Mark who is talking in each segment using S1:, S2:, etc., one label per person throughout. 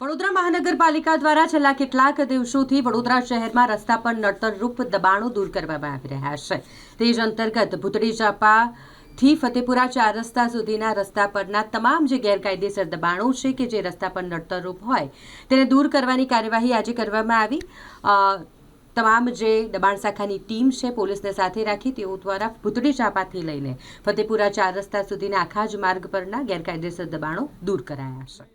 S1: વડોદરા મહાનગરપાલિકા દ્વારા છેલ્લા કેટલાક દિવસોથી વડોદરા શહેરમાં રસ્તા પર નડતરરૂપ દબાણો દૂર કરવામાં આવી રહ્યા છે। તે જ અંતર્ગત ભૂતળી ચાપાથી ફતેપુરા 4 રસ્તા સુધીના રસ્તા પરના તમામ જે ગેરકાયદેસર દબાણો છે કે જે રસ્તા પર નડતરરૂપ હોય તેને દૂર કરવાની કાર્યવાહી આજે કરવામાં આવી। તમામ જે દબાણ શાખાની ટીમ છે પોલીસને સાથે રાખી તેઓ દ્વારા ભૂતળી ચાપાથી લઈને ફતેપુરા 4 રસ્તા સુધીના આખા જ માર્ગ પરના ગેરકાયદેસર દબાણો દૂર કરાયા છે।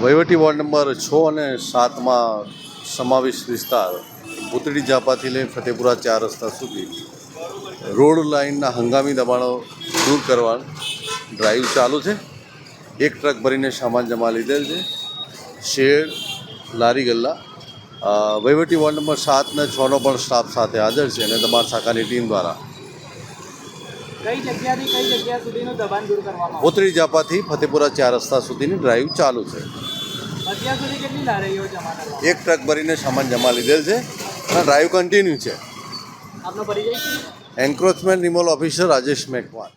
S2: વહીવટી વોર્ડ નંબર 6 અને 7માં સમાવિષ્ટ વિસ્તાર ભૂતળી ચાપાથી લઈને ફતેપુરા 4 રસ્તા સુધી રોડ લાઇનના હંગામી દબાણો દૂર કરવા ડ્રાઈવ ચાલુ છે। એક ટ્રક ભરીને સામાન જમા લીધેલ છે। શેડ, લારી ગલ્લા, વહીવટી વોર્ડ નંબર 7 અને 6નો પણ સ્ટાફ સાથે હાજર છે અને દબાણ શાખાની ટીમ દ્વારા
S3: કઈ જગ્યાથી કઈ જગ્યા સુધીનું દબાણ દૂર કરવામાં
S2: ભૂતળી ચાપાથી ફતેપુરા 4 રસ્તા સુધીની ડ્રાઈવ ચાલુ છે।
S3: અત્યાર સુધી કેટલી લારીઓ જમા કરવામાં
S2: એક ટ્રક ભરીને સામાન જમા લીધેલ છે અને ડ્રાઈવ કન્ટિન્યુ છે।
S3: આપનો પરિચય?
S2: Encroachment removal officer Rajesh Macwan.